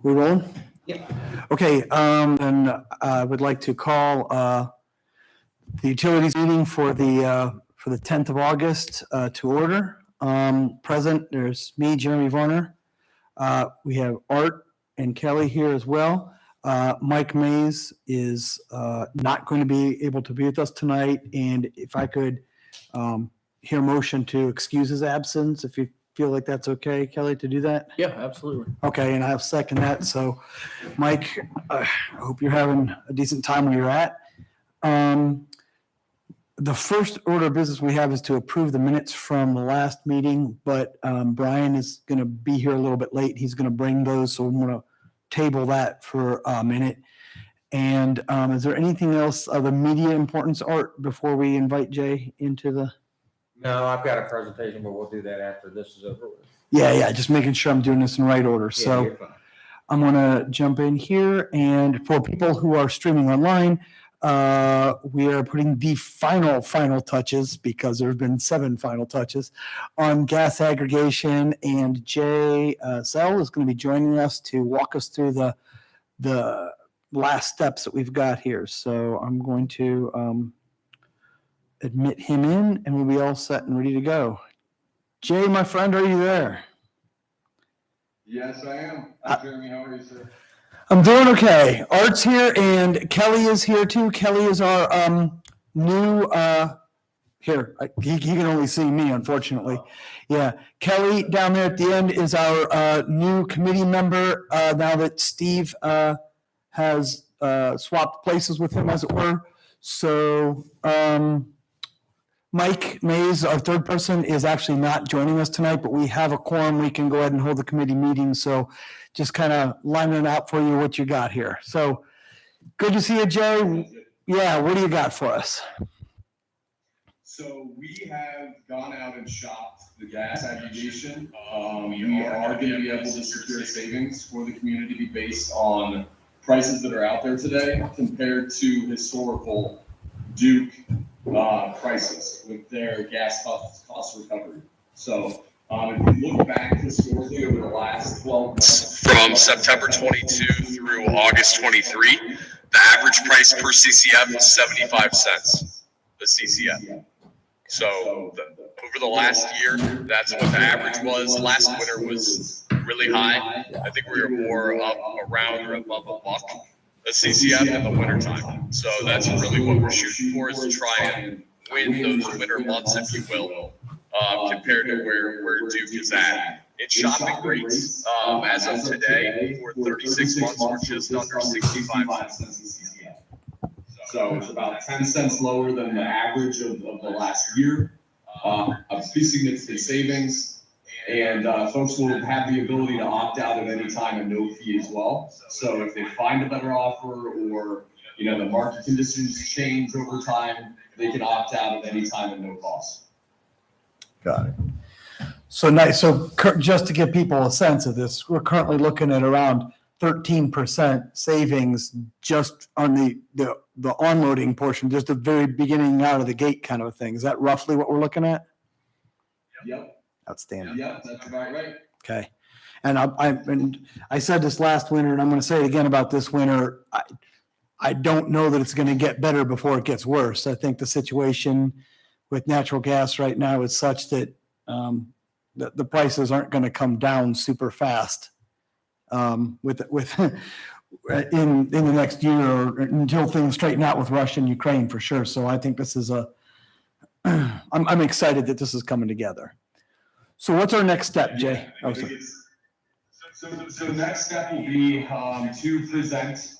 We rolling? Yep. Okay, then I would like to call the utilities meeting for the 10th of August to order. Present, there's me, Jeremy Varner. We have Art and Kelly here as well. Mike Mays is not going to be able to be with us tonight, and if I could hear a motion to excuse his absence, if you feel like that's okay, Kelly, to do that? Yeah, absolutely. Okay, and I'll second that. So, Mike, I hope you're having a decent time where you're at. The first order of business we have is to approve the minutes from the last meeting, but Brian is going to be here a little bit late. He's going to bring those, so I'm going to table that for a minute. And is there anything else of immediate importance, Art, before we invite Jay into the? No, I've got a presentation, but we'll do that after this is over with. Yeah, just making sure I'm doing this in the right order. Yeah, So you're fine. I'm going to jump in here. And for people who are streaming online, we are putting the final touches, because there have been 7 final touches, on gas aggregation. And Jay Sell is going to be joining us to walk us through the last steps that we've got here. So I'm going to admit him in, and we'll be all set and ready to go. Jay, my friend, are you there? Yes, I am. Hi, Jeremy. How are you, sir? I'm doing okay. Art's here and Kelly is here too. Kelly is our new, he can only see me, unfortunately. Yeah. Kelly down there at the end is our new committee member now that Steve has swapped places with him, as it were. So Mike Mays, our third person, is actually not joining us tonight, but we have a quorum. We can go ahead and hold the committee meeting. So just kind of lining out for you what you got here. So good to see you, Jay. Yeah, what do you got for us? So we have gone out and shopped the gas aggregation. We are going to be able to secure savings for the community based on prices that are out there today compared to historical Duke prices with their gas cost recovery. So if you look back historically over the last 12 months, from September 22 through August 23, the average price per CCF was 75 cents a CCF. So over the last year, that's what the average was. Last winter was really high. I think we were more up around or above $1 a CCF in the wintertime. So that's really what we're shooting for, is to try and win those winter months, if you will, compared to where Duke is at. In shopping rates, as of today, for 36 months, we're just under 65 cents a CCF. so it's about 10 cents lower than the average of the last year. Pretty significant savings. And folks will have the ability to opt out at any time and no fee as well. So if they find a better offer, or the market conditions change over time, they can opt out at any time at no cost. Got it. So nice. So just to give people a sense of this, we're currently looking at around 13% savings just on the onloading portion, just the very beginning out of the gate kind of a thing. Is that roughly what we're looking at? Yep. Outstanding. Yep, that's about right. Okay. And I said this last winter, and I'm going to say it again about this winter. I don't know that it's going to get better before it gets worse. I think the situation with natural gas right now is such that the prices aren't going to come down super fast with in the next year, or until things straighten out with Russia and Ukraine, for sure. So I think this is I'm excited that this is coming together. So what's our next step, Jay? So the next step will be to present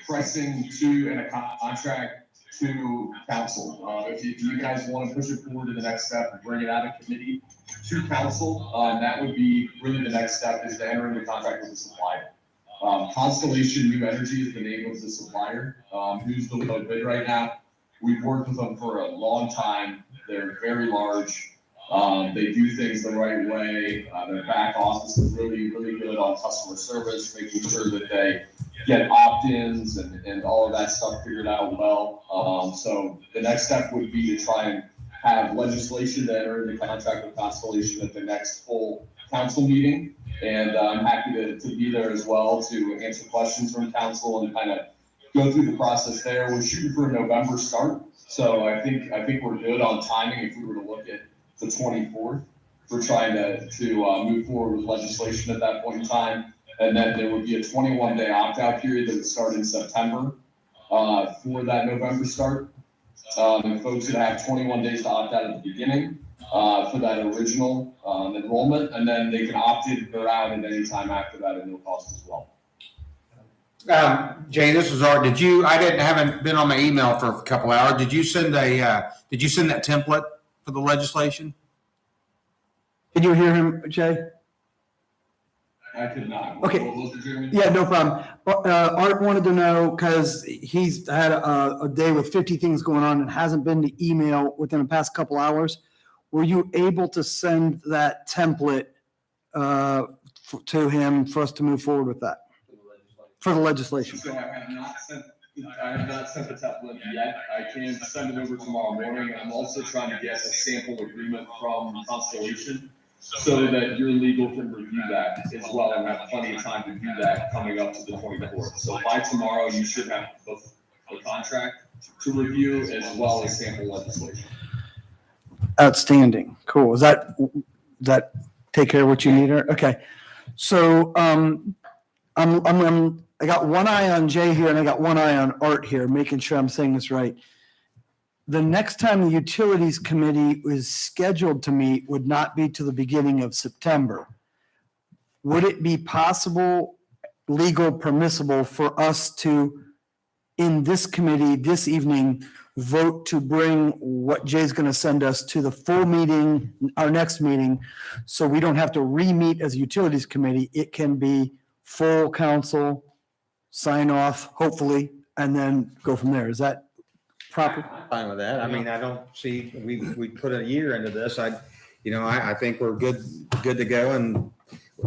pricing to and a contract to council. If you guys want to push it forward to the next step and bring it out of committee to council, that would be really the next step, is to enter into contract with the supplier. Constellation New Energy is the name of the supplier, who's the low bid right now. We've worked with them for a long time. They're very large. They do things the right way. Their back office is really, really good on customer service, making sure that they get opt-ins and all of that stuff figured out well. So the next step would be to try and have legislation to enter into contract with Constellation at the next full council meeting. And I'm happy to be there as well to answer questions from council and kind of go through the process there. We're shooting for a November start. So I think we're good on timing if we were to look at the 24th. We're trying to move forward with legislation at that point in time. And then there would be a 21-day opt-out period that would start in September for that November start. And folks would have 21 days to opt out at the beginning for that original enrollment, and then they can opt in or out at any time after that at no cost as well. Jay, this is Art. Haven't been on my email for a couple hours. Did you send that template for the legislation? Did you hear him, Jay? I could not. Okay. What was it, Jeremy? Yeah, no problem. Art wanted to know, because he's had a day with 50 things going on and hasn't been to email within the past couple hours. Were you able to send that template to him for us to move forward with that? For the legislation? So I have not sent the template yet. I can send it over tomorrow morning. I'm also trying to get a sample agreement from Constellation so that your legal can review that as well and have plenty of time to do that coming up to the 24th. So by tomorrow, you should have both the contract to review as well as sample legislation. Outstanding. Cool. Does that take care of what you need? Okay. So I got one eye on Jay here and I got one eye on Art here, making sure I'm saying this right. The next time the Utilities Committee is scheduled to meet would not be to the beginning of September. Would it be possible, legal, permissible for us to, in this committee this evening, vote to bring what Jay's going to send us to the full meeting, our next meeting, so we don't have to re-meet as a Utilities Committee? It can be full council, sign off, hopefully, and then go from there. Is that proper? I'm fine with that. I mean, I don't see, we put a year into this. I think we're good to go, and,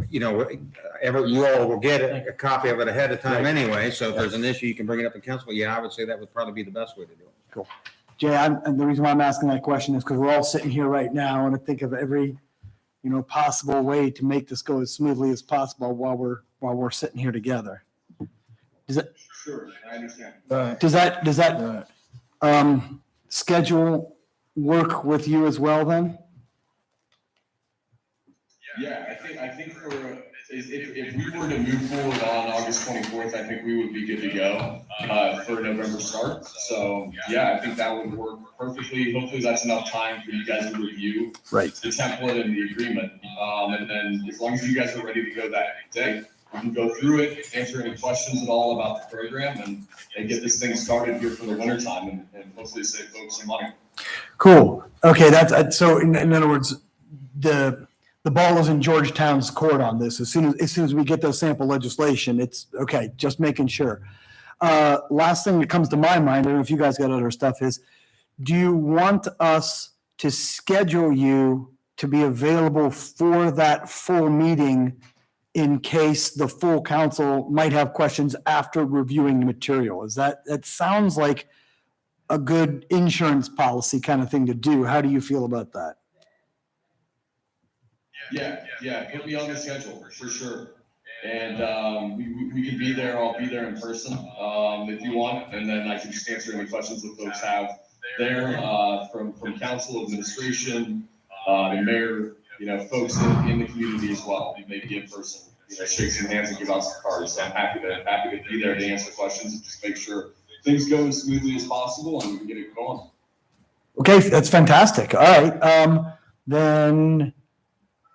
you all will get a copy of it ahead of time anyway. So if there's an issue, you can bring it up in council. But yeah, I would say that would probably be the best way to do it. Cool. Jay, and the reason why I'm asking that question is because we're all sitting here right now and I think of every, possible way to make this go as smoothly as possible while we're sitting here together. Sure, I understand. Does that schedule work with you as well then? Yeah, I think if we were to move forward on August 24th, I think we would be good to go for a November start. So yeah, I think that would work perfectly. Hopefully that's enough time for you guys to review Right. the template and the agreement. And then as long as you guys are ready to go that day, we can go through it, answer any questions at all about the program, and get this thing started here for the winter time and hopefully save folks some money. Cool. Okay, so in other words, the ball is in Georgetown's court on this. As soon as we get those sample legislation, it's okay, just making sure. Last thing that comes to my mind, I don't know if you guys got other stuff, is do you want us to schedule you to be available for that full meeting in case the full council might have questions after reviewing the material? That sounds like a good insurance policy kind of thing to do. How do you feel about that? Yeah, put me on the schedule for sure. And we can be there. I'll be there in person if you want, and then I can just answer any questions that folks have there from council, administration, and mayor. Folks in the community as well. Maybe in person. Shake some hands and give out some cards. So I'm happy to be there to answer questions and just make sure things go as smoothly as possible and we can get it going. Okay, that's fantastic. All right, then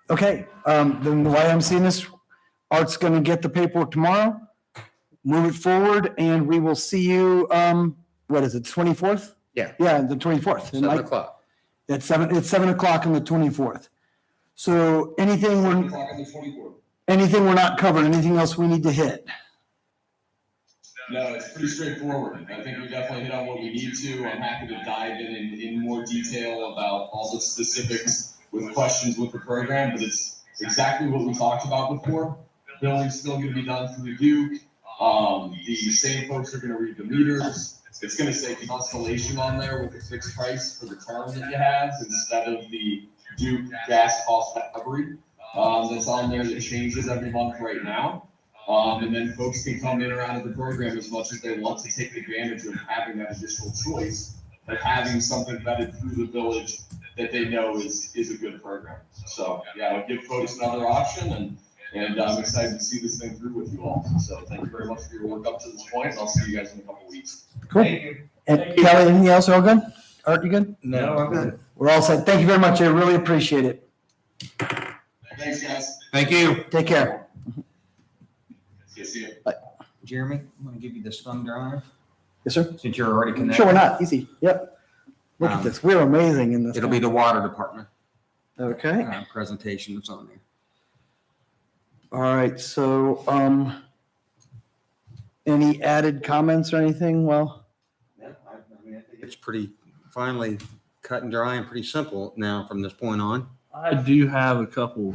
the way I'm seeing this, Art's going to get the paperwork tomorrow, move it forward, and we will see you, what is it, 24th? Yeah. Yeah, the 24th. 7 o'clock. It's 7 o'clock on the 24th. So anything 7 o'clock on the 24th. we're not covering, anything else we need to hit? No, it's pretty straightforward. I think we definitely hit on what we need to. I'm happy to dive in more detail about all the specifics with questions with the program, but it's exactly what we talked about before. Billing's still going to be done through Duke. The same folks are going to read the meters. It's going to say Constellation on there with the fixed price for the term that you have instead of the Duke gas cost recovery. that's on there that changes every month right now. And then folks can come in or out of the program as much as they want to take advantage of having that additional choice, but having something vetted through the village that they know is a good program. So, yeah, I'll give folks another option, and I'm excited to see this thing through with you all. So thank you very much for your work up to this point, and I'll see you guys in a couple weeks. Cool. And Kelly, anything else? All good? Art, you good? No, I'm good. We're all set. Thank you very much. I really appreciate it. Thanks, guys. Thank you. Take care. See you. Jeremy, I'm gonna give you this thumb drive, Yes, sir. since you're already connected. Sure, why not? Easy. Yep. Look at this. We're amazing in this. It'll be the water department, Okay. presentation that's on there. All right. So, any added comments or anything? Well, Yeah, I mean, I think it's pretty, finally cut and dry and pretty simple now from this point on. I do have a couple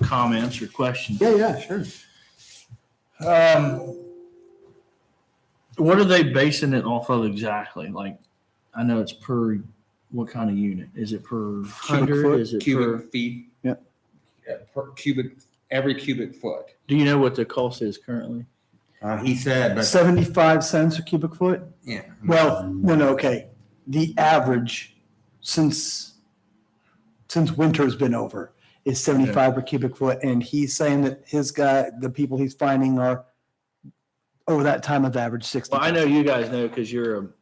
comments or questions. yeah, sure. What are they basing it off of exactly? Like, I know it's per, what kind of unit? Is it per Cubic hundred? foot, Is it per, Cubic feet. Yeah. Per cubic, every cubic foot. do you know what the cost is currently? He said, but 75 cents a cubic foot? yeah. Well, no, okay. The average since winter's been over is 75 per cubic foot. And he's saying that the people he's finding are over that time of average 60. Well, I know you guys know because you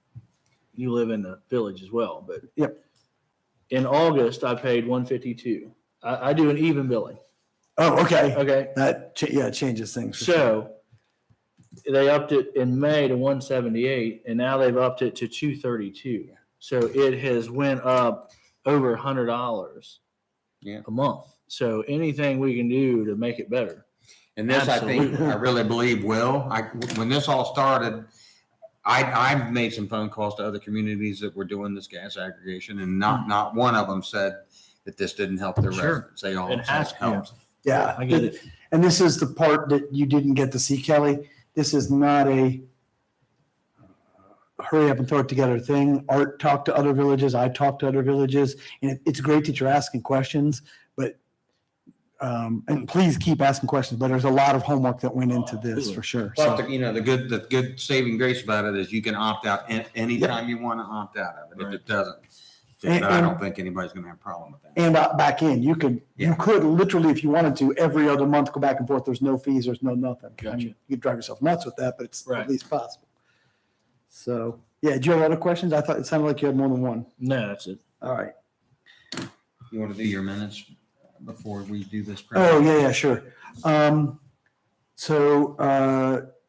live in the village as well, but. Yep. In August, I paid 152. I do an even billing. Oh, okay. Okay. That, changes things. for sure. So they upped it in May to 178 and now they've upped it to 232. So it has went up over $100 Yeah. a month. So anything we can do to make it better. And this, I really believe will. When this all started, I made some phone calls to other communities that were doing this gas aggregation, and not one of them said that this didn't help their Sure. residents. They all It said has it to. helped. Yeah. I get it. And this is the part that you didn't get to see, Kelly. This is not a hurry up and throw it together thing. Art talked to other villages. I talked to other villages. And it's great that you're asking questions, but, and please keep asking questions, but there's a lot of homework that went into this for sure. But So, the good saving grace about it is you can opt out anytime you want to opt out of it. If it doesn't, I don't think anybody's going to have a problem with that. and back in, you could Yeah. literally, if you wanted to, every other month, go back and forth. There's no fees, there's no nothing. I Gotcha. mean, you could drive yourself nuts with that, but it's Right. at least possible. So, yeah, do you have other questions? I thought it sounded like you had more than one. No, that's it. All right. You want to do your minutes before we do this? Oh, yeah, sure. So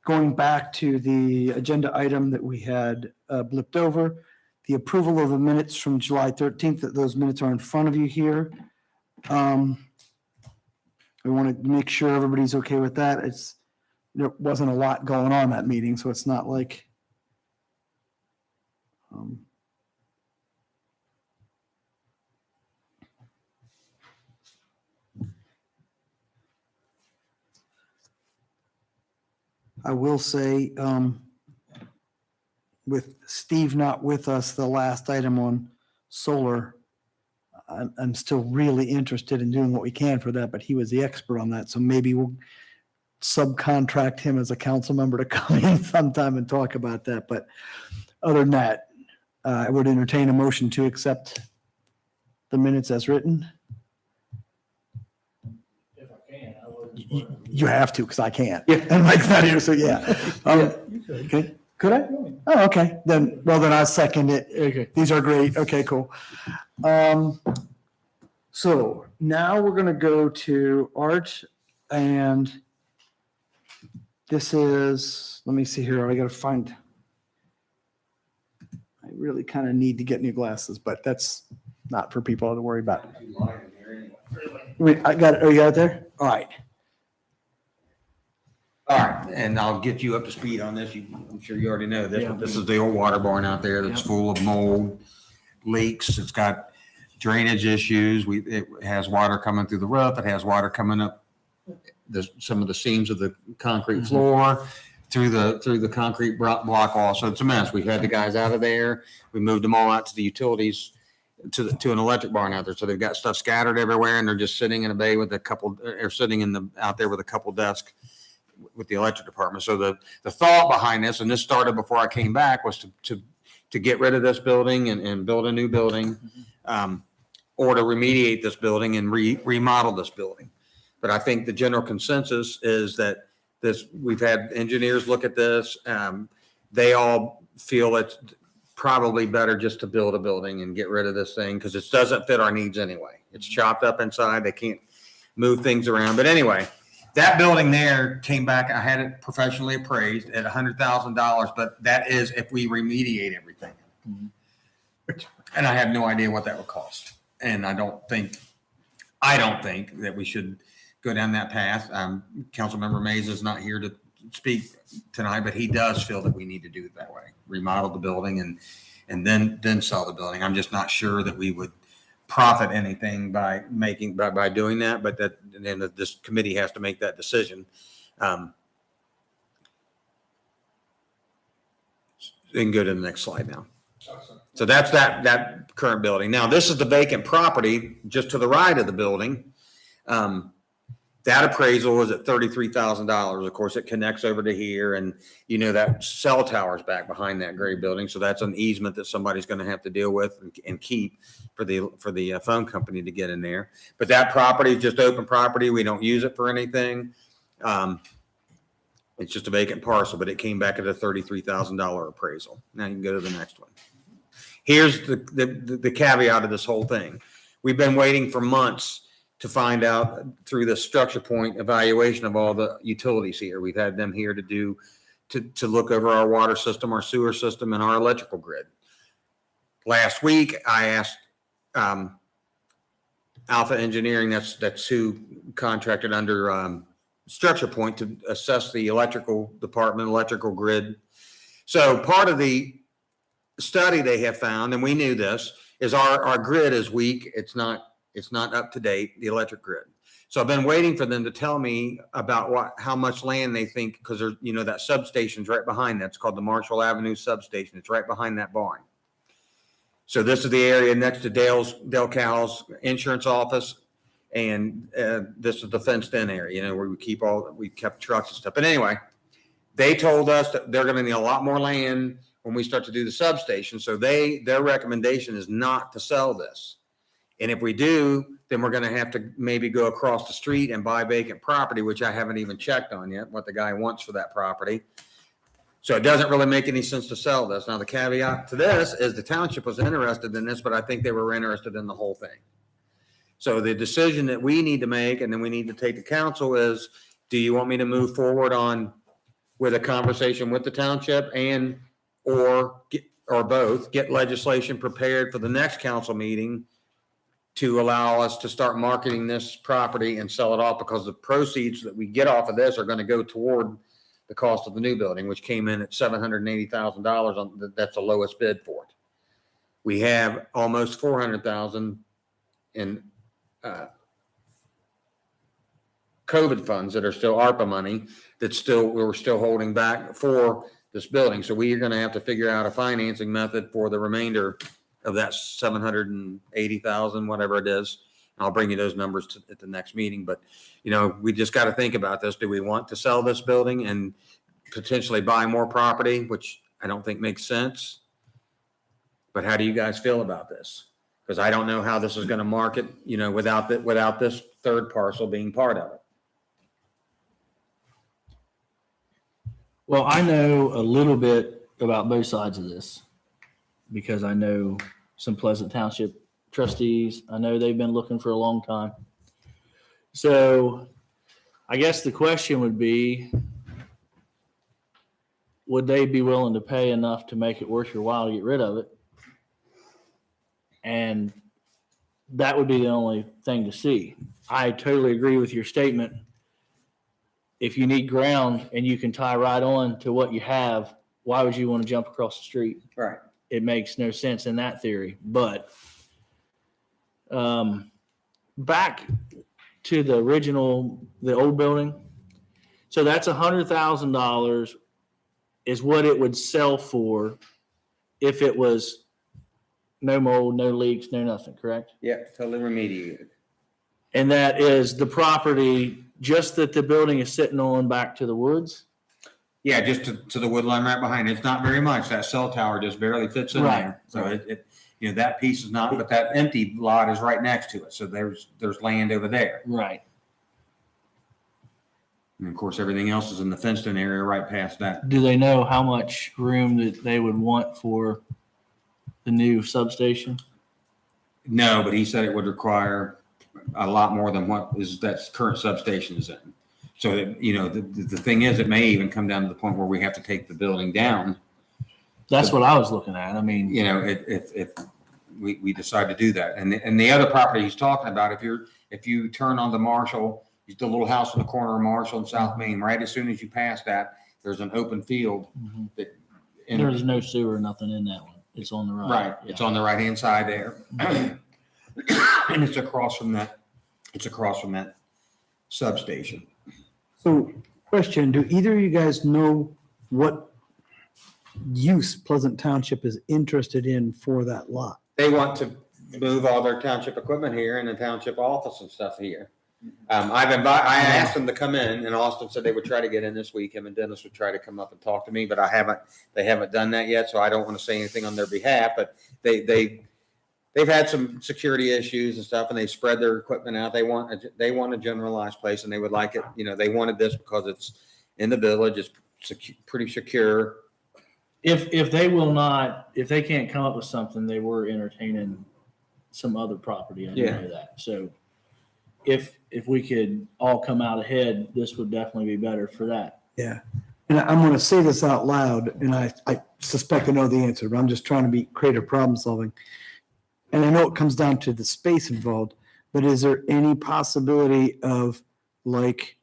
going back to the agenda item that we had blipped over, the approval of the minutes from July 13th, that those minutes are in front of you here. We want to make sure everybody's okay with that. There wasn't a lot going on that meeting, so it's not like. I will say, with Steve not with us, the last item on solar, I'm still really interested in doing what we can for that, but he was the expert on that. So maybe we'll subcontract him as a council member to come in sometime and talk about that. But other than that, I would entertain a motion to accept the minutes as written. If I can, I would. You have to, because I can't. And Mike's not here, so yeah. Okay. Could I? Oh, okay. Then I second it. Okay. These are great. Okay, cool. So now we're going to go to Art, and this is, let me see here. I got to find, I really kind of need to get new glasses, but that's not for people to worry about. Wait, I got it. Oh, you got it there? All right. All right, and I'll get you up to speed on this. I'm sure you already know this. Yeah. But this is the old water barn out there that's Yeah. full of mold, leaks. It's got drainage issues. It has water coming through the roof. It has water coming up some of the seams of the concrete floor through the concrete block wall. So it's a mess. We've had the guys out of there. We moved them all out to the utilities to an electric barn out there. So they've got stuff scattered everywhere and they're just sitting in a bay with a couple, or sitting out there with a couple desks with the electric department. So the thought behind this, and this started before I came back, was to get rid of this building and build a new building, or to remediate this building and remodel this building. But I think the general consensus is that we've had engineers look at this. They all feel it's probably better just to build a building and get rid of this thing because it doesn't fit our needs anyway. It's chopped up inside. They can't move things around. But anyway, that building there came back. I had it professionally appraised at $100,000, but that is if we remediate everything. And I have no idea what that would cost. And I don't think that we should go down that path. Councilmember Mays is not here to speak tonight, but he does feel that we need to do it that way, remodel the building and then sell the building. I'm just not sure that we would profit anything by doing that, but then this committee has to make that decision. You can go to the next slide now. So that's that current building. Now, this is the vacant property just to the right of the building. That appraisal was at $33,000. Of course, it connects over to here, and that cell tower's back behind that gray building. So that's an easement that somebody's going to have to deal with and keep for the phone company to get in there. But that property is just open property. We don't use it for anything. It's just a vacant parcel, but it came back at a $33,000 appraisal. Now you can go to the next one. Here's the caveat of this whole thing. We've been waiting for months to find out through the structure point evaluation of all the utilities here. We've had them here to look over our water system, our sewer system, and our electrical grid. Last week, I asked Alpha Engineering, that's who contracted under Structure Point, to assess the electrical department, electrical grid. So part of the study they have found, and we knew this, is our grid is weak. It's not up to date, the electric grid. So I've been waiting for them to tell me about how much land they think, because there's, that substation's right behind that. It's called the Marshall Avenue substation. It's right behind that barn. So this is the area next to Dale Cowell's insurance office. And this is the fenced in area, where we kept trucks and stuff. But anyway, they told us that they're going to need a lot more land when we start to do the substation. So their recommendation is not to sell this. And if we do, then we're going to have to maybe go across the street and buy vacant property, which I haven't even checked on yet, what the guy wants for that property. So it doesn't really make any sense to sell this. Now, the caveat to this is the township was interested in this, but I think they were interested in the whole thing. So the decision that we need to make, and then we need to take to council, is, do you want me to move forward with a conversation with the township or both, get legislation prepared for the next council meeting to allow us to start marketing this property and sell it off, because the proceeds that we get off of this are going to go toward the cost of the new building, which came in at $780,000. That's the lowest bid for it. We have almost $400,000 in COVID funds that are still ARPA money we're still holding back for this building. So we are going to have to figure out a financing method for the remainder of that $780,000, whatever it is. I'll bring you those numbers at the next meeting. But, we just got to think about this. Do we want to sell this building and potentially buy more property, which I don't think makes sense? But how do you guys feel about this? Because I don't know how this is going to market, without this third parcel being part of it. Well, I know a little bit about both sides of this because I know some Pleasant Township trustees. I know they've been looking for a long time. So I guess the question would be, would they be willing to pay enough to make it worth your while to get rid of it? And that would be the only thing to see. I totally agree with your statement. If you need ground and you can tie right on to what you have, why would you want to jump across the street? Right. It makes no sense in that theory. But back to the old building. So that's $100,000 is what it would sell for if it was no mold, no leaks, no nothing, correct? Yeah, totally remediated. And that is the property just that the building is sitting on back to the woods? Yeah, just to the wood line right behind it. It's not very much. That cell tower just barely fits in Right, there. So right. it, you know, that piece is not, but that empty lot is right next to it. So there's land over there. Right. And of course, everything else is in the fenced in area right past that. Do they know how much room that they would want for the new substation? No, but he said it would require a lot more than what is that current substation is in. So, you know, the thing is, it may even come down to the point where we have to take the building down, That's what I was looking at. I mean, you know, if we decide to do that. And the other property he's talking about, if you turn on the Marshall, the little house in the corner of Marshall and South Main, right as soon as you pass that, there's an open field mhm. that. There's no sewer, nothing in that one. It's on the right. Right, it's on the right-hand side there. And it's across from that substation. So question, do either of you guys know what use Pleasant Township is interested in for that lot? They want to move all their township equipment here and the township office and stuff here. I asked them to come in, and Austin said they would try to get in this week. Him and Dennis would try to come up and talk to me, but they haven't done that yet, so I don't want to say anything on their behalf, but they've had some security issues and stuff, and they spread their equipment out. They want a generalized place, and they would like it, you know, they wanted this because it's in the village, it's pretty secure. If they will not, if they can't come up with something, they were entertaining some other property. I Yeah. know that. So if we could all come out ahead, this would definitely be better for that. Yeah. And I'm going to say this out loud, and I suspect I know the answer, but I'm just trying to be creative problem solving. And I know it comes down to the space involved, but is there any possibility of like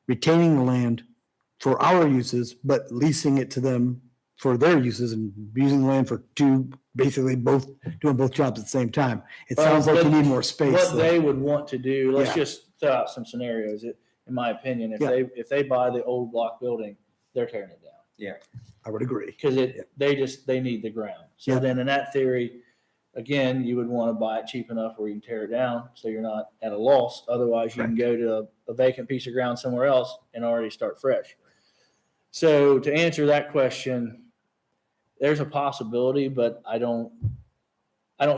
retaining the land for our uses, but leasing it to them for their uses and using the land for basically doing both jobs at the same time? It sounds like you need more space. What though. they would want to do, let's Yeah. just throw out some scenarios. In my opinion, if they buy the old block building, they're tearing it down. I would agree. Because they need the ground. So Yeah. then in that theory, again, you would want to buy it cheap enough where you can tear it down so you're not at a loss. Otherwise, you can go to a vacant piece of ground somewhere else and already start fresh. So to answer that question, there's a possibility, but I don't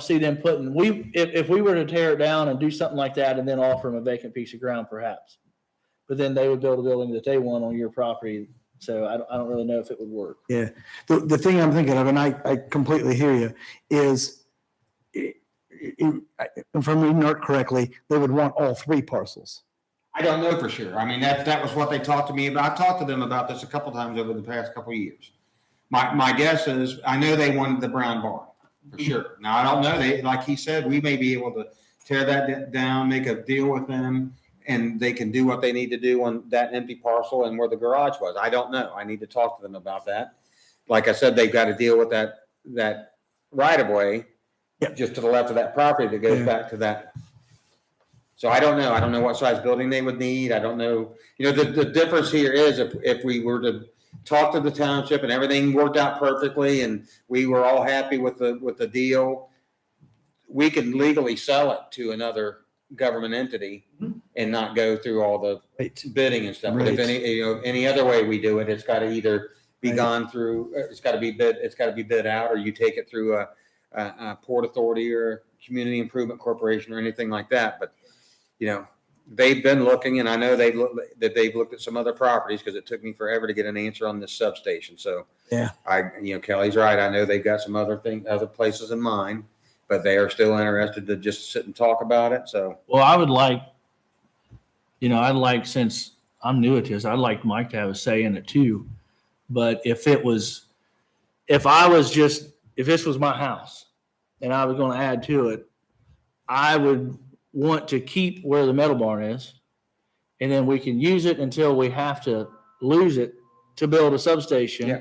see them putting, if we were to tear it down and do something like that and then offer them a vacant piece of ground, perhaps. But then they would build a building that they want on your property. So I don't really know if it would work. Yeah. The thing I'm thinking of, and I completely hear you, is if I'm reading it correctly, they would want all three parcels. I don't know for sure. I mean, that was what they talked to me about. I've talked to them about this a couple times over the past couple of years. My guess is, I know they wanted the brown barn for sure. Now, I don't know. Like he said, we may be able to tear that down, make a deal with them, and they can do what they need to do on that empty parcel and where the garage was. I don't know. I need to talk to them about that. Like I said, they've got to deal with that right of way Yep. just to the left of that property that goes Yeah. back to that. So I don't know. I don't know what size building they would need. I don't know. You know, the difference here is if we were to talk to the township and everything worked out perfectly and we were all happy with the deal, we could legally sell it to another government entity and not go through all the Right. bidding and stuff. But if Right. any other way we do it, it's got to either be Right. gone through, it's got to be bid out, or you take it through a port authority or community improvement corporation or anything like that. But, you know, they've been looking, and I know they've looked at some other properties because it took me forever to get an answer on this substation. So Yeah. Kelly's right. I know they've got some other places in mind, but they are still interested to just sit and talk about it. So Well, I would like, since I'm new at this, I'd like Mike to have a say in it too. But if this was my house and I was going to add to it, I would want to keep where the metal barn is. And then we can use it until we have to lose it to build a substation. Yeah.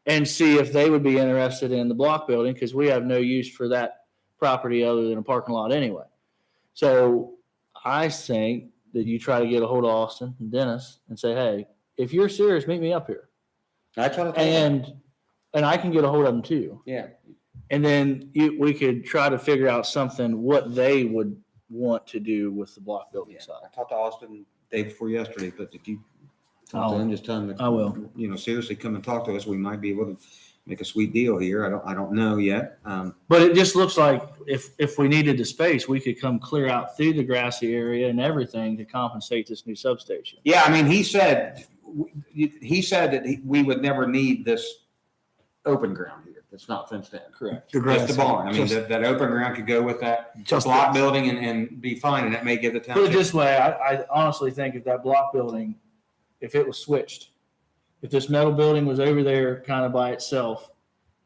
And see if they would be interested in the block building, because we have no use for that property other than a parking lot anyway. So I think that you try to get a hold of Austin and Dennis and say, hey, if you're serious, meet me up here. that's what I told them. And I can get a hold of them too. Yeah. And then we could try to figure out something, what they would want to do with the block building I side. talked to Austin day before yesterday, but if you talk to him, just tell him I will. to, seriously come and talk to us. We might be able to make a sweet deal here. I don't know yet. But it just looks like if we needed the space, we could come clear out through the grassy area and everything to compensate this new substation. Yeah, I mean, he said that we would never need this open ground here. It's not fenced in. Correct. The Just the grass, barn. I mean, just- that open ground could go with that Just block the- building and be fine, and that may give the Put it township. this way, I honestly think if that block building, if it was switched, if this metal building was over there kind of by itself,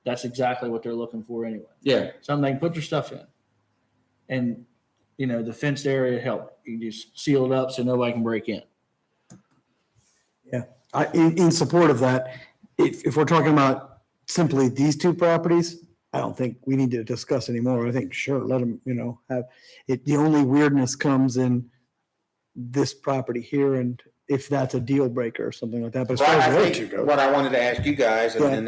that's exactly what they're looking for anyway. Yeah, Something they can put their stuff in. And, the fenced area help. You just seal it up so nobody can break in. In support of that, if we're talking about simply these two properties, I don't think we need to discuss anymore. I think, sure, let them, have it. The only weirdness comes in this property here, and if that's a deal breaker or something like that. But as far Well, as I the other two think go, what I wanted to ask you guys, Yeah. and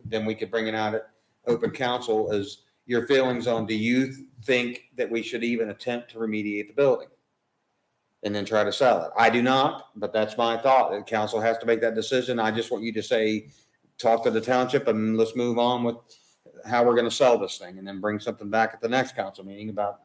then we could bring it out at open council, is your feelings on, do you think that we should even attempt to remediate the building? And then try to sell it? I do not, but that's my thought. The council has to make that decision. I just want you to say, talk to the township and let's move on with how we're gonna sell this thing, and then bring something back at the next council meeting about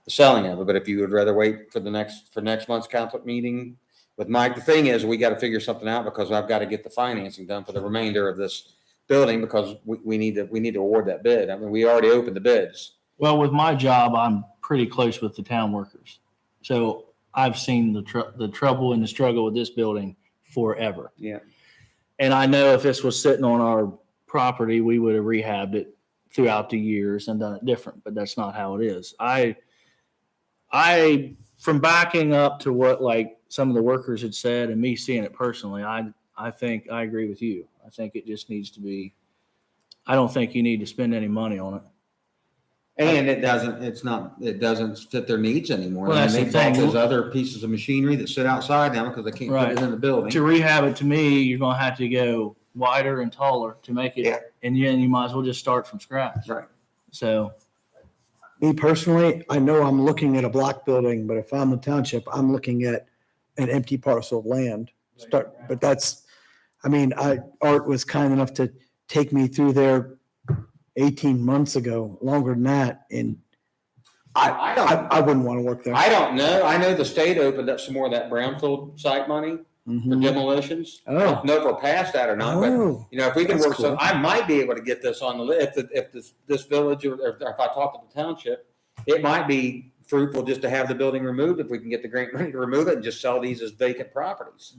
the selling of it. But if you would rather wait for next month's council meeting with Mike, the thing is, we gotta figure something out, because I've got to get the financing done for the remainder of this building, because we need to award that bid. I mean, we already opened the bids. Well, with my job, I'm pretty close with the town workers. So I've seen the trouble and the struggle with this building forever. Yeah. And I know if this was sitting on our property, we would have rehabbed it throughout the years and done it different, but that's not how it is. I from backing up to what like some of the workers had said and me seeing it personally, I think I agree with you. I think it just needs to be, I don't think you need to spend any money on it. And it doesn't fit their needs anymore. Well, I that's mean, the they bought thing. those other pieces of machinery that sit outside now because they can't put Right. it in the building. To rehab it, to me, you're gonna have to go wider and taller to make Yeah. it, and then you might as well just start from scratch. Right. So, me personally, I know I'm looking at a block building, but if I'm the township, I'm looking at an empty parcel of land. But Art was kind enough to take me through there 18 months ago, longer than that, and I wouldn't want to work there. I don't know. I know the state opened up some more of that brownfield site money for Mhm. demolitions. I Oh. don't know if we're past that or not, but Oh, if we can That's work some, cool. I might be able to get this on the list. If this village, or if I talk to the township, it might be fruitful just to have the building removed, if we can get the grant money to remove it and just sell these as vacant properties.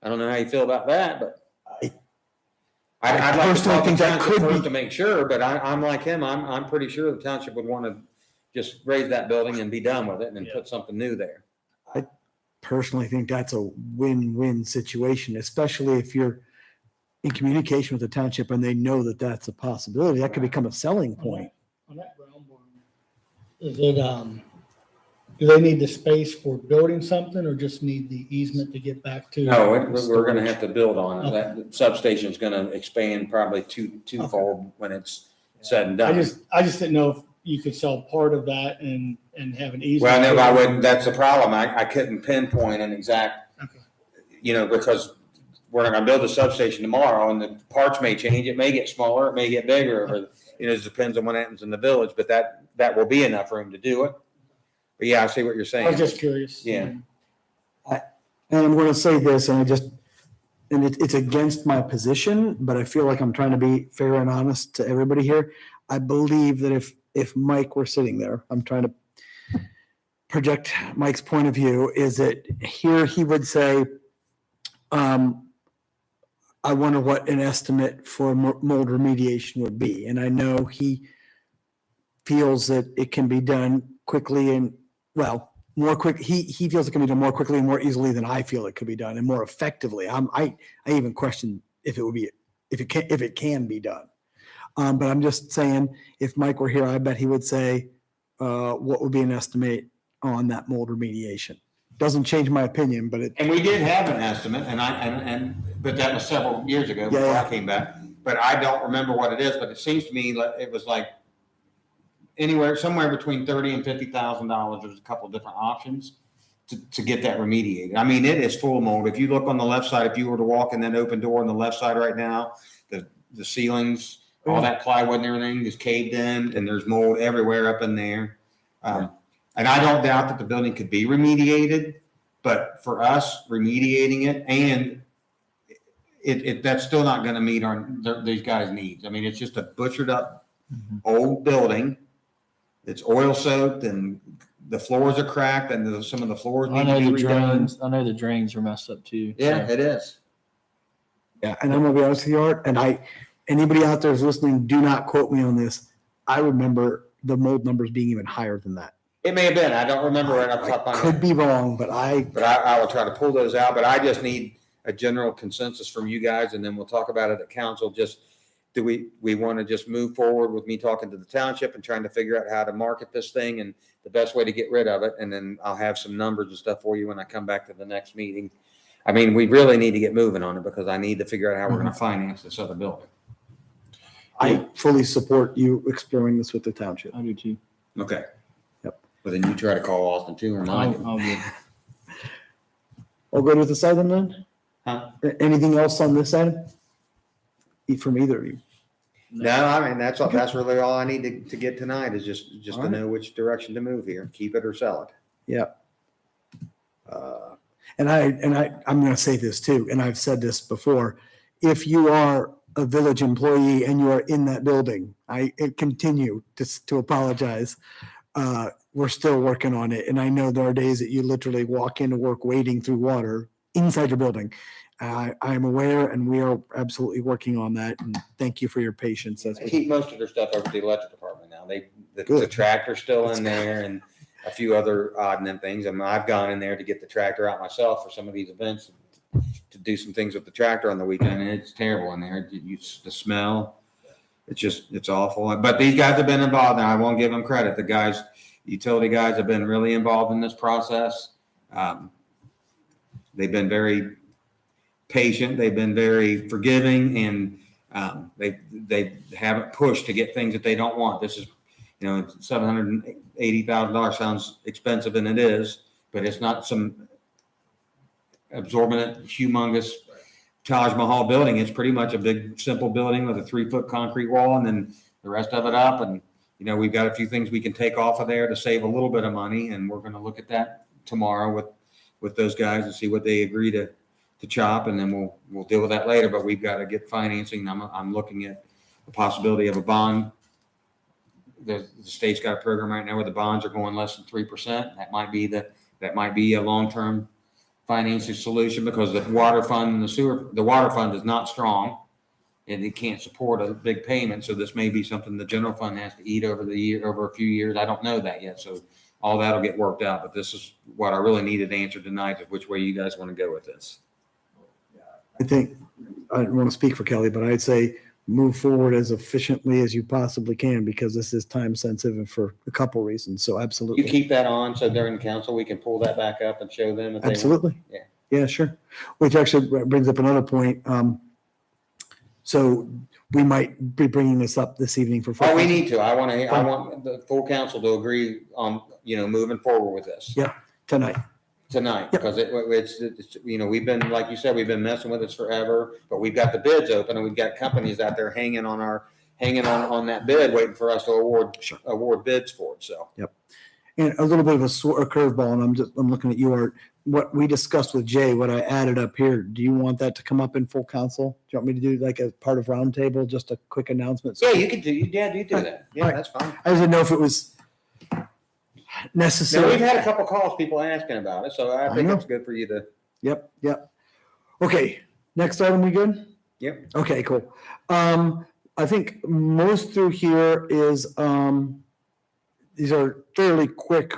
I don't know how you feel about that, but I'd like to personally talk to think the that township could be- first to make sure, but I'm like him. I'm pretty sure the township would want to just raise that building and be done with it and then Yeah. put something new there. personally think that's a win-win situation, especially if you're in communication with the township and they know that that's a possibility. That could become a selling point. On that brown barn, is it, do they need the space for building something or just need the easement to get back to? No, we're gonna have to build on it. That substation's gonna expand probably twofold when it's said and I done. I just didn't know if you could sell part of that and have an easement. Well, no, I wouldn't, that's the problem. I couldn't pinpoint an exact, Okay. because we're not gonna build a substation tomorrow and the parts may change. It may get smaller, it may get bigger, or, it just depends on what happens in the village, but that will be enough room to do it. But yeah, I see what you're saying. I was just curious. Yeah. And I'm going to say this, and it's against my position, but I feel like I'm trying to be fair and honest to everybody here. I believe that if Mike were sitting there, I'm trying to project Mike's point of view, is that here he would say, I wonder what an estimate for mold remediation would be. And I know he feels that it can be done quickly and, well, more quick. He feels it can be done more quickly and more easily than I feel it could be done, and more effectively. I even question if it can be done. But I'm just saying, if Mike were here, I bet he would say, what would be an estimate on that mold remediation? Doesn't change my opinion, but And we did have an estimate, but that was several years ago before Yeah, I came back. but I don't remember what it is, but it seems to me like it was like somewhere between $30,000 and $50,000. There's a couple of different options to get that remediated. I mean, it is full of mold. If you look on the left side, if you were to walk in that open door on the left side right now, the ceilings, all that plywood and everything is caved in, and there's mold everywhere up in there. And I don't doubt that the building could be remediated, but for us remediating it, and that's still not going to meet these guys' needs. I mean, it's just a butchered up old building. It's oil soaked and the floors are cracked and some of the floors I need know to the be redone. drains. I know the drains are messed up too. Yeah, so. it is. Yeah, and I'm gonna be honest with you, Art, and anybody out there is listening, do not quote me on this. I remember the mold numbers being even higher than that. It may have been. I don't remember right off the top of my Could head. be wrong, but I I will try to pull those out, but I just need a general consensus from you guys, and then we'll talk about it at council. Just, do we want to just move forward with me talking to the township and trying to figure out how to market this thing and the best way to get rid of it? And then I'll have some numbers and stuff for you when I come back to the next meeting. I mean, we really need to get moving on it because I need to figure out how we're going to finance this other building. fully support you exploring this with the township. I do too. Okay. Yep. But then you try to call Austin too, or remind him. I'll get- All good with this item then? Huh? Anything else on this item? From either of you? No, I mean, that's really all I need to get tonight is just All to right. know which direction to move here, keep it or sell it. Yeah. And I'm going to say this too, and I've said this before. If you are a village employee and you are in that building, I continue to apologize. We're still working on it. And I know there are days that you literally walk into work wading through water inside your building. I am aware, and we are absolutely working on that. And thank you for your patience. That's They keep most of their stuff over to the electric department now. The Good. tractor's still That's in there and a few other odd and end things. I mean, I've gone in there to get the tractor out myself for some of these events to do some things with the tractor on the weekend, and it's terrible in there. The smell, it's awful. But these guys have been involved, and I won't give them credit. The guys, utility guys, have been really involved in this process. They've been very patient. They've been very forgiving, and they haven't pushed to get things that they don't want. This is, $780,000 sounds expensive, and it is, but it's not some absorbent, humongous Taj Mahal building. It's pretty much a big, simple building with a 3-foot concrete wall, and then the rest of it up. And we've got a few things we can take off of there to save a little bit of money, and we're going to look at that tomorrow with those guys and see what they agree to chop, and then we'll deal with that later. But we've got to get financing. I'm looking at the possibility of a bond. The state's got a program right now where the bonds are going less than 3%. That might be a long-term financing solution, because the water fund and the water fund is not strong, and it can't support a big payment. So this may be something the general fund has to eat over a few years. I don't know that yet. So all that'll get worked out. But this is what I really needed to answer tonight, is which way you guys want to go with this. I think, I don't want to speak for Kelly, but I'd say move forward as efficiently as you possibly can, because this is time sensitive and for a couple reasons. So You absolutely. keep that on, so during the council, we can pull that back up and show them if they want. Absolutely. Yeah. Yeah, sure. Which actually brings up another point. So we might be bringing this up this evening for. Oh, we need to. I want the full council to agree on, moving forward with this. Yeah. Tonight. Tonight, Yep. because it's we've been, like you said, we've been messing with this forever, but we've got the bids open, and we've got companies out there hanging on that bid, waiting for us to award bids for it. So. And a little bit of a curveball, and I'm looking at you, Art. What we discussed with Jay, what I added up here, do you want that to come up in full council? Do you want me to do like a part of roundtable, just a quick announcement? Yeah, you do that. Yeah, All right. that's fine. I didn't know if it was So necessary. we've had a couple calls, people asking about it, so I think know. it's good for you to. Yep. Okay, next item, we good? Yep. Okay, cool. I think most through here is, these are fairly quick,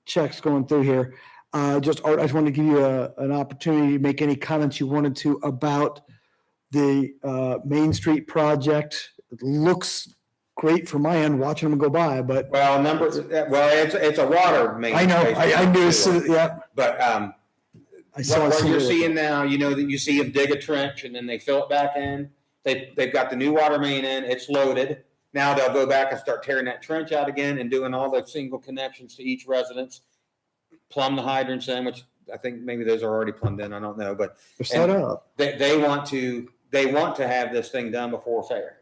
checks going through here. Art, I just wanted to give you an opportunity to make any comments you wanted to about the, Main Street project. It looks great from my end, watching them go by, but Well, it's a water main. I know, I knew, yeah, But, I saw. what some you're of it. seeing now, that you see them dig a trench and then they fill it back in. they've got the new water main in, it's loaded. Now they'll go back and start tearing that trench out again and doing all the single connections to each residence, plumb the hydrants in, which I think maybe those are already plumbed in, I don't know, but They're set up they want to have this thing done before fair.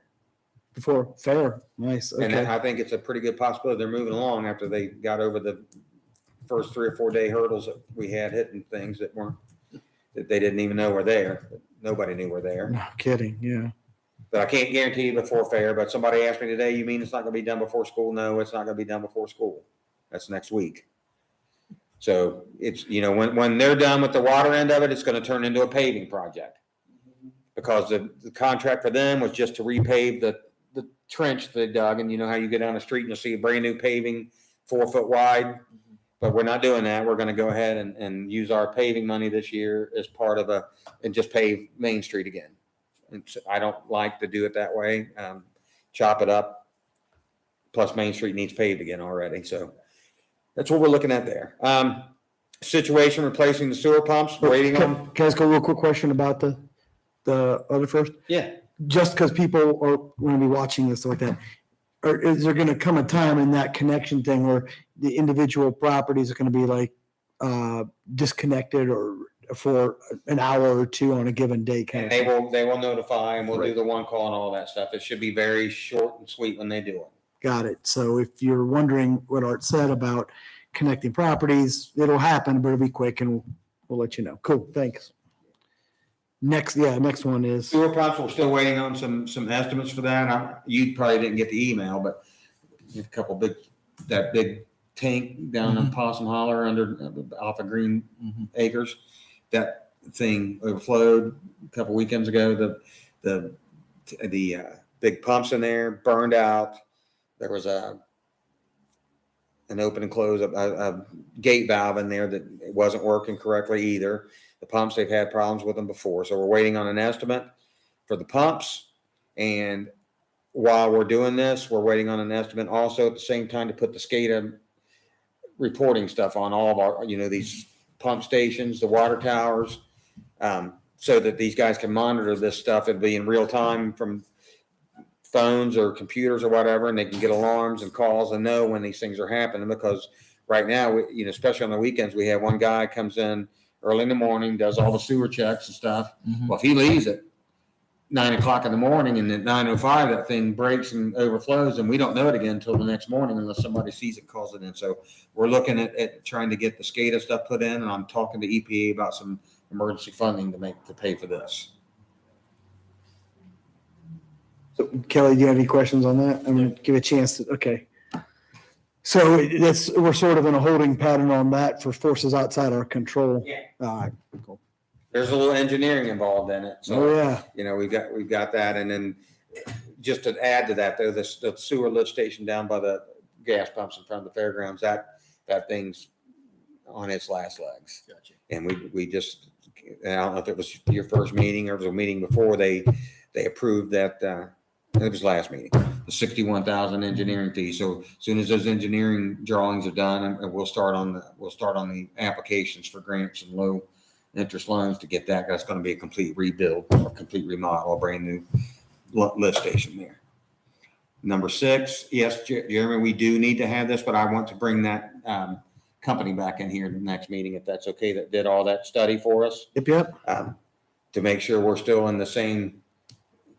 before fair. Nice. And Okay. I think it's a pretty good possibility they're moving along after they got over the first 3 or 4 day hurdles that we had hitting things that they didn't even know were there. Nobody knew were there. No kidding. Yeah. But I can't guarantee you before fair, but somebody asked me today, you mean it's not gonna be done before school? No, it's not gonna be done before school. That's next week. So it's, when they're done with the water end of it, it's gonna turn into a paving project. Because the contract for them was just to repave the trench they dug, and you know how you get down the street and you'll see a brand new paving 4 foot wide. But we're not doing that. We're gonna go ahead and use our paving money this year as part of and just pave Main Street again. And so I don't like to do it that way. Chop it up. Plus Main Street needs paved again already. So that's what we're looking at there. Situation replacing the sewer pumps, waiting on. Can I ask a real quick question about the other first? Yeah. Just because people are going to be watching this like that, or is there going to come a time in that connection thing where the individual properties are going to be like disconnected or for an hour or two on a given day? And they will notify and we'll do the one call and all that stuff. It should be very short and sweet when they do it. Got it. So if you're wondering what Art said about connecting properties, it'll happen, but it'll be quick and we'll let you know. Cool. Thanks. Next one is. Sewer pumps, we're still waiting on some estimates for that. You probably didn't get the email, but a couple that big tank down in Possum Holler off of Green Acres. That thing overflowed a couple weekends ago. The big pumps in there burned out. There was an open and close, a gate valve in there that it wasn't working correctly either. The pumps, they've had problems with them before. So we're waiting on an estimate for the pumps. And while we're doing this, we're waiting on an estimate also at the same time to put the SCADA reporting stuff on all of our, these pump stations, the water towers, so that these guys can monitor this stuff. It'll be in real time from phones or computers or whatever, and they can get alarms and calls and know when these things are happening. Because right now, especially on the weekends, we have one guy comes in early in the morning, does all the sewer checks and stuff. Well, if he leaves at 9 o'clock in the morning and at 9:05 that thing breaks and overflows, and we don't know it again until the next morning unless somebody sees it, calls it in. So we're looking at trying to get the SCADA stuff put in, and I'm talking to EPA about some emergency funding to pay for this. So Kelly, do you have any questions on that? I'm going to give a chance to, okay. So we're sort of in a holding pattern on that for forces outside our control. Yeah. All right, cool. There's a little engineering involved in it. So, Oh, yeah. we've got that. And then just to add to that, though, the sewer lift station down by the gas pumps in front of the fairgrounds, that thing's on its last legs. Gotcha. And we just, I don't know if it was your first meeting or it was a meeting before they approved that, it was last meeting, the $61,000 engineering fee. So as soon as those engineering drawings are done, and we'll start on the applications for grants and low interest loans to get that. That's going to be a complete rebuild or complete remodel, a brand new lift station there. Number 6, yes, Jeremy, we do need to have this, but I want to bring that company back in here in the next meeting, if that's okay, that did all that study for us, Yep. to make sure we're still in the same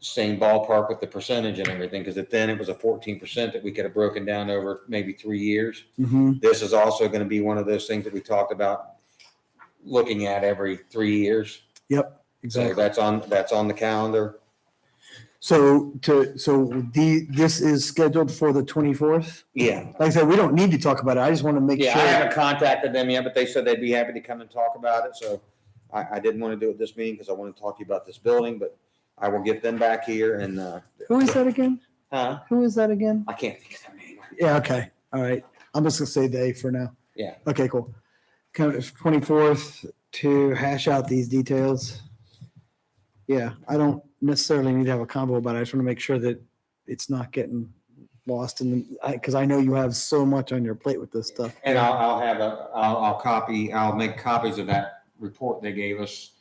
ballpark with the percentage and everything, because then it was a 14% that we could have broken down over maybe 3 years. Mm-hmm. This is also going to be one of those things that we talked about looking at every 3 years. Yep. So Exactly. that's on the calendar. So this is scheduled for the 24th. Yeah. Like I said, we don't need to talk about it. I just want to make Yeah, I sure. haven't contacted them yet, but they said they'd be happy to come and talk about it. So I didn't want to do it this meeting because I want to talk to you about this building, but I will get them back here and, Who is that again? huh? Who is that again? I can't think of their name. Yeah. Okay. All right. I'm just gonna say they for now. Yeah. Okay. Cool. Kind of 24th to hash out these details. Yeah, I don't necessarily need to have a convo about it. I just want to make sure that it's not getting lost in the, because I know you have so much on your plate with this stuff. And I'll make copies of that report they gave us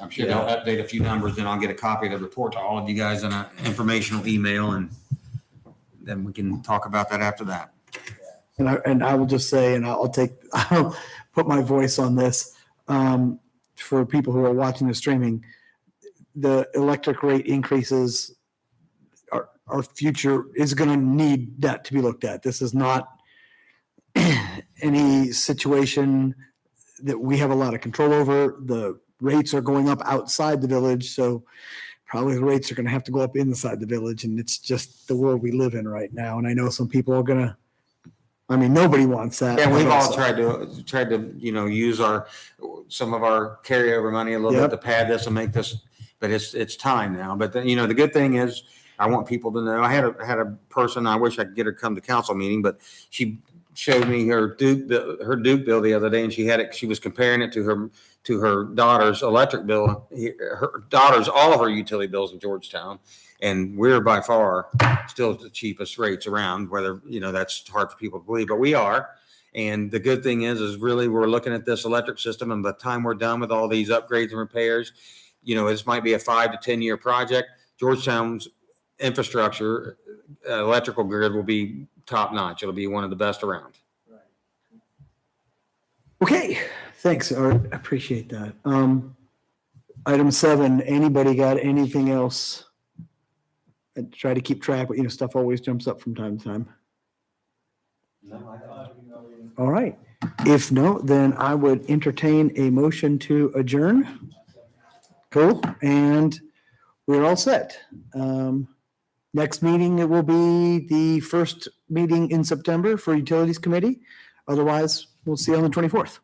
I'm sure they'll update a few numbers, then I'll get a copy of the report to all of you guys in an informational email, and then we can talk about that after that. And I will just say, and I'll put my voice on this, for people who are watching the streaming, the electric rate increases, our future is going to need that to be looked at. This is not any situation that we have a lot of control over. The rates are going up outside the village, so probably the rates are going to have to go up inside the village, and it's just the world we live in right now. And I know some people are going to, I mean, nobody wants that. Yeah, we've but all also- tried to, use some of our carryover money a little bit Yep. to pad this and make this, but it's time now. But then, the good thing is, I want people to know, I had a person, I wish I could get her to come to council meeting, but she showed me her Duke bill the other day, and she was comparing it to her daughter's electric bill. Her daughter's, all of her utility bills in Georgetown, and we're by far still the cheapest rates around, whether, that's hard for people to believe, but we are. And the good thing is really we're looking at this electric system, and by the time we're done with all these upgrades and repairs, this might be a 5 to 10 year project. Georgetown's infrastructure, electrical grid will be top notch. It'll be one of the best around. Okay, thanks, Art. I appreciate that. Item 7, anybody got anything else? I try to keep track, but stuff always jumps up from time to time. All right. If no, then I would entertain a motion to adjourn. Cool. And we're all set. Next meeting, it will be the first meeting in September for Utilities Committee. Otherwise, we'll see you on the 24th.